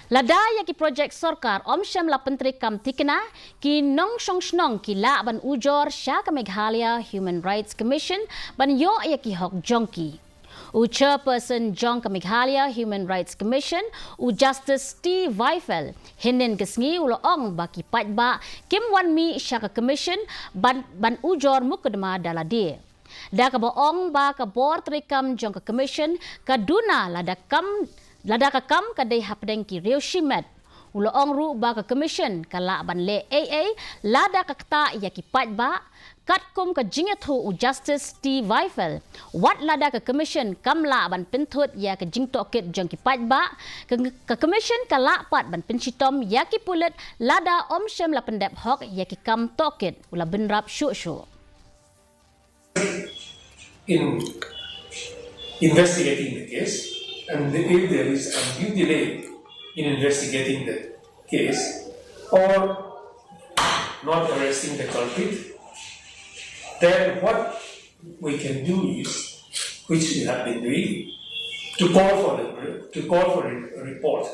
Ladaya ki projek sorkar omsyam la penteri kam tikna ki nong song snong ki la ban ujor sya ka Meghalaya Human Rights Commission ban yo ya ki hok jongki. Chairperson Jong ka Meghalaya Human Rights Commission u Justice Steve Weifel hinin kesngi uloong baki patba kim wan mi sya ka commission ban ujor mukadma daladir. Da ka boong ba ka board trikam jong ka commission kaduna lada ka kam kadai hapdeng ki rew shimet uloong ru ba ka commission kala ban le AA lada ka kta ya ki patba katkum ka jingethu u Justice Steve Weifel wat lada ka commission kamla ban pinthut ya ka jingtokit jong ki patba ka commission kala pat ban pinchitom ya ki pulet lada omsyam la pendep hok ya ki kam tokit ula benrap syuk-syuk. In investigating the case, and if there is a due delay in investigating the case or not arresting the culprit, then what we can do is, which we have been doing, to call for a report.